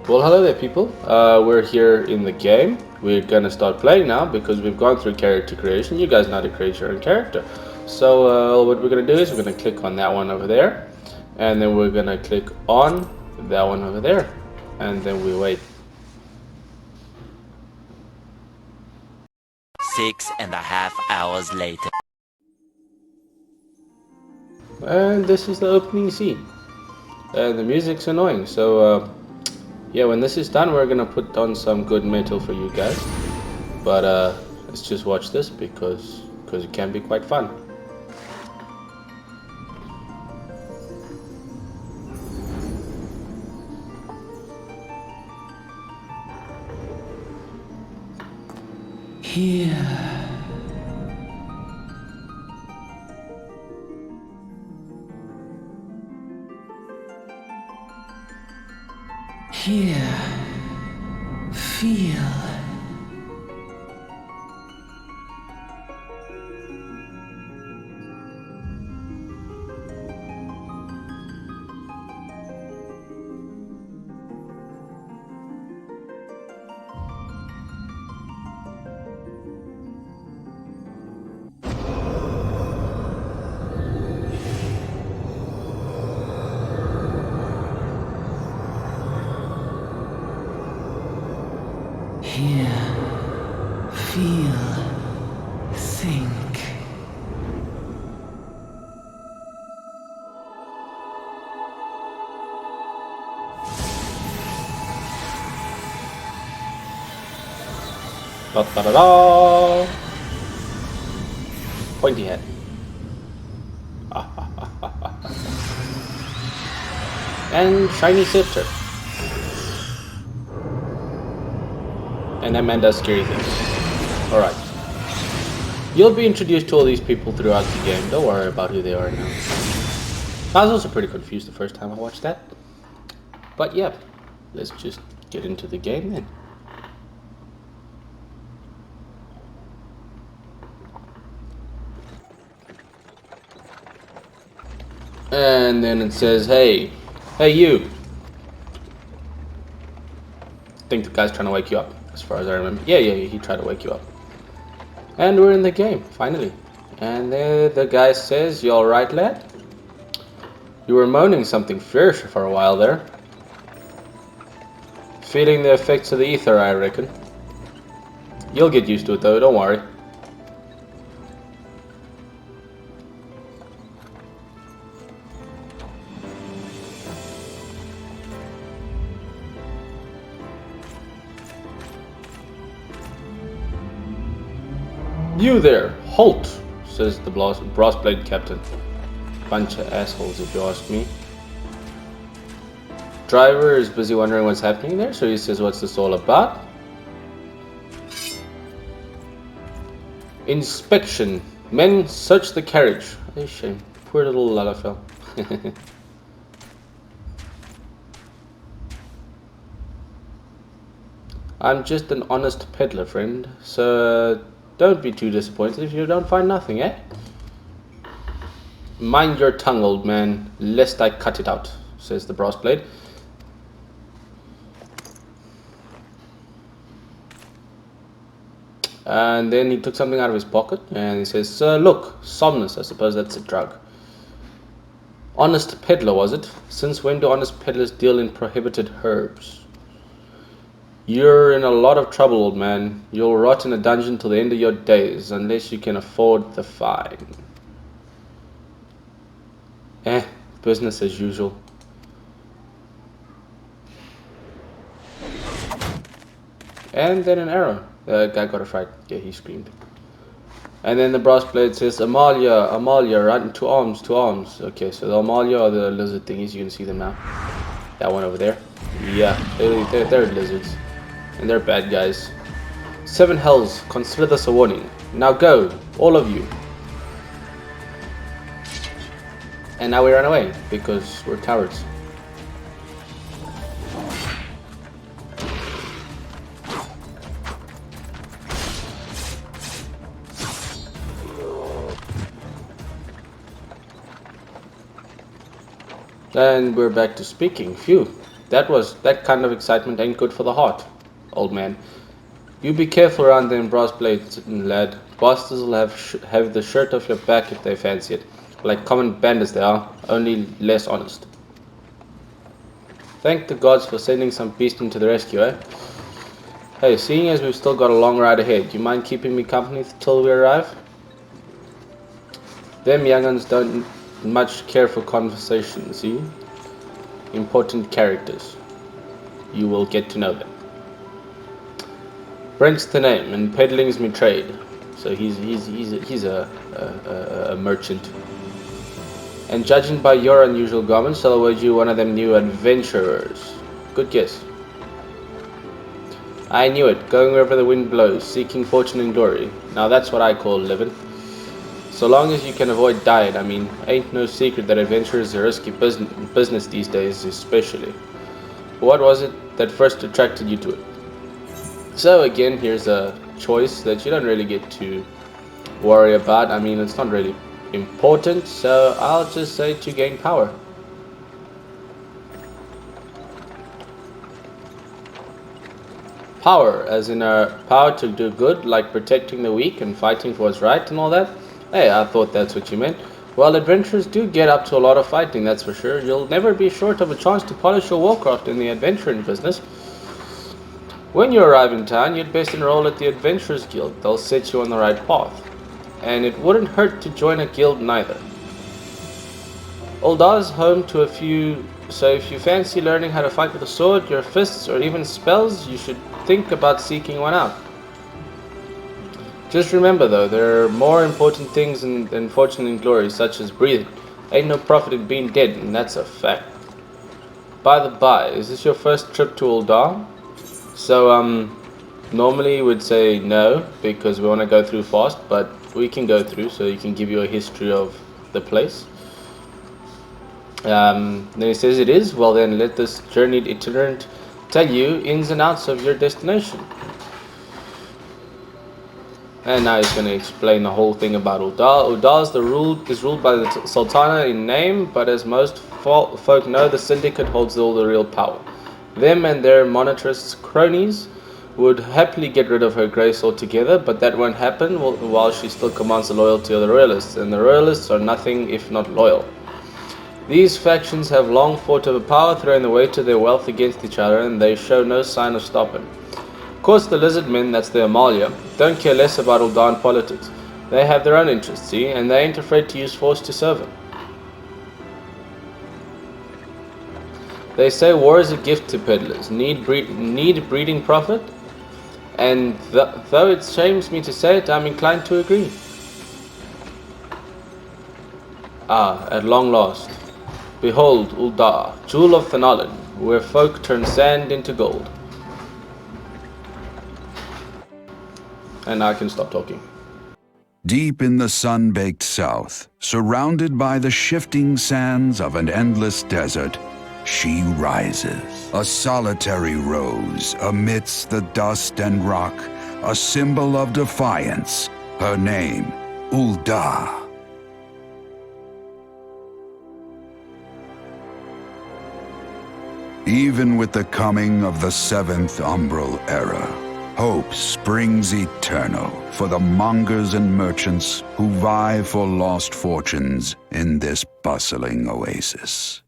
Well, hello there, people. We're here in the game. We're gonna start playing now because we've gone through character creation. You guys know how to create your own character. So what we're gonna do is we're gonna click on that one over there, and then we're gonna click on that one over there, and then we wait. 6.5 hours later. And this is the opening scene. And the music's annoying, so yeah, when this is done, we're gonna put on some good metal for you guys. But let's just watch this because it can be quite fun. Here. Here. Feel. Hear, feel, think. Da da da da! Pointy head. And shiny scepter. And that man does scary things. Alright. You'll be introduced to all these people throughout the game. Don't worry about who they are now. I was also pretty confused the first time I watched that. But yeah, let's just get into the game then. And then it says, hey you. I think the guy's trying to wake you up, as far as I remember. Yeah, he tried to wake you up. And we're in the game, finally. And there the guy says, you alright, lad? You were moaning something fierce for a while there. Feeling the effects of the ether, I reckon. You'll get used to it though, don't worry. You there, halt, says the brass blade captain. Bunch of assholes if you ask me. Driver is busy wondering what's happening there, so he says, what's this all about? Inspection. Men, search the carriage. Oh, shame. Poor little Lalafell. I'm just an honest peddler, friend, so don't be too disappointed if you don't find nothing, eh? Mind your tongue, old man, lest I cut it out, says the brass blade. And then he took something out of his pocket and he says, look, somnus, I suppose that's a drug. Honest peddler, was it? Since when do honest peddlers deal in prohibited herbs? You're in a lot of trouble, old man. You'll rot in a dungeon till the end of your days, unless you can afford the fine. Business as usual. And then an arrow. The guy got a fright. Yeah, he screamed. And then the brass blade says, Amalia, Amalia, run to arms, to arms. Okay, so the Amalia are the lizard thingies. You can see them now. That one over there. Yeah, they're lizards. And they're bad guys. 7 hells, consider this a warning. Now go, all of you. And now we run away, because we're cowards. And we're back to speaking. Phew, That kind of excitement ain't good for the heart, old man. You be careful around them brass blades, lad. Bastards will have the shirt off your back if they fancy it. Like common bandits they are, only less honest. Thank the gods for sending some beast into the rescue, eh? Hey, seeing as we've still got a long ride ahead, you mind keeping me company till we arrive? Them young'uns don't much care for conversation, see? Important characters. You will get to know them. Brent's the name, and peddling's me trade. So he's a merchant. And judging by your unusual garments, I'll wager you one of them new adventurers. Good guess. I knew it, going wherever the wind blows, seeking fortune and glory. Now that's what I call living. So long as you can avoid dying, I mean, ain't no secret that adventurers are risky business these days, especially. What was it that first attracted you to it? So again, here's a choice that you don't really get to worry about. I mean, it's not really important, so I'll just say to gain power. Power, as in a power to do good, like protecting the weak and fighting for what's right and all that? Hey, I thought that's what you meant. Well, adventurers do get up to a lot of fighting, that's for sure. You'll never be short of a chance to polish your warcraft in the adventuring business. When you arrive in town, you'd best enroll at the Adventurers Guild. They'll set you on the right path. And it wouldn't hurt to join a guild neither. Uldah's home to a few, so if you fancy learning how to fight with a sword, your fists, or even spells, you should think about seeking one out. Just remember though, there are more important things than fortune and glory, such as breathing. Ain't no profit in being dead, and that's a fact. By the by, is this your first trip to Ul'Dah? So, normally we'd say no, because we want to go through fast, but we can go through, so you can give you a history of the place. Then he says it is. Well then, let this journeyed itinerant tell you ins and outs of your destination. And now he's going to explain the whole thing about Ul'Dah. Ul'Dah is ruled by the Sultana in name, but as most folk know, the Syndicate holds all the real power. Them and their monetarist cronies would happily get rid of her grace altogether, but that won't happen while she still commands the loyalty of the Royalists, and the Royalists are nothing if not loyal. These factions have long fought over power, throwing the weight of their wealth against each other, and they show no sign of stopping. Of course, the lizard men, that's the Amalia, don't care less about Ul'Dah politics. They have their own interests, see, and they ain't afraid to use force to serve them. They say war is a gift to peddlers, need breeding profit, and though it shames me to say it, I'm inclined to agree. Ah, at long last. Behold, Ul'Dah, jewel of Thanalan, where folk turn sand into gold. And now I can stop talking. Deep in the sun-baked south, surrounded by the shifting sands of an endless desert, she rises, a solitary rose amidst the dust and rock, a symbol of defiance, her name, Ul'Dah. Even with the coming of the seventh umbral era, hope springs eternal for the mongers and merchants who vie for lost fortunes in this bustling oasis.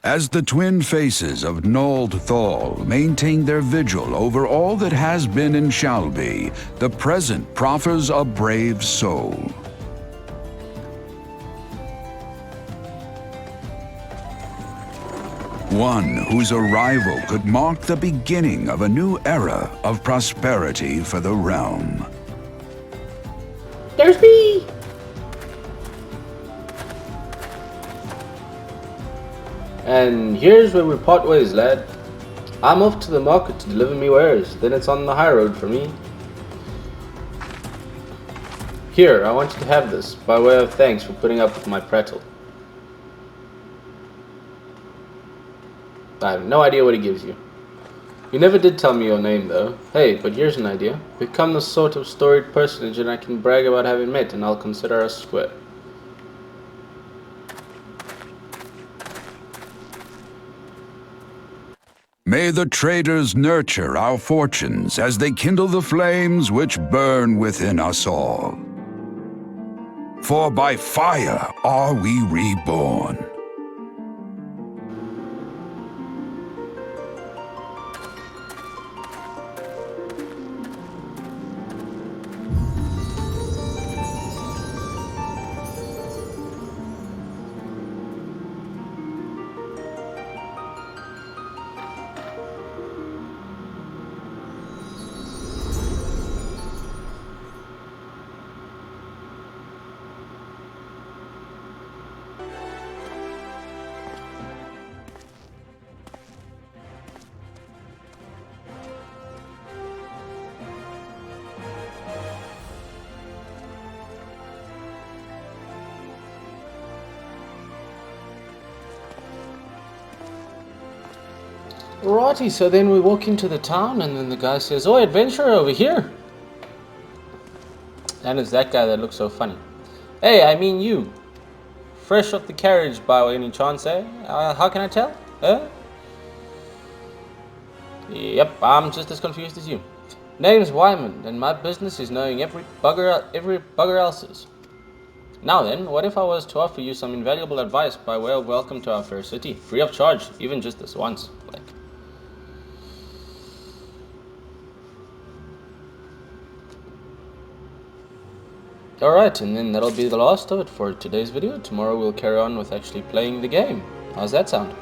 As the twin faces of Nold Thal maintain their vigil over all that has been and shall be, the present proffers a brave soul. One whose arrival could mark the beginning of a new era of prosperity for the realm. There's me! And here's where we part ways, lad. I'm off to the market to deliver me wares, then it's on the high road for me. Here, I want you to have this, by way of thanks for putting up with my prattle. I have no idea what he gives you. You never did tell me your name though. Hey, but here's an idea. Become the sort of storied personage that I can brag about having met, and I'll consider us square. May the traders nurture our fortunes as they kindle the flames which burn within us all. For by fire are we reborn. Righty, so then we walk into the town and then the guy says, "Oh, adventurer over here." And it's that guy that looks so funny. "Hey, I mean you. Fresh off the carriage by any chance, eh? How can I tell? Yep, I'm just as confused as you. Name's Wyman, and my business is knowing every bugger else's. Now then, what if I was to offer you some invaluable advice by way of welcome to our fair city, free of charge, even just this once, like." Alright, and then that'll be the last of it for today's video. Tomorrow we'll carry on with actually playing the game. How's that sound?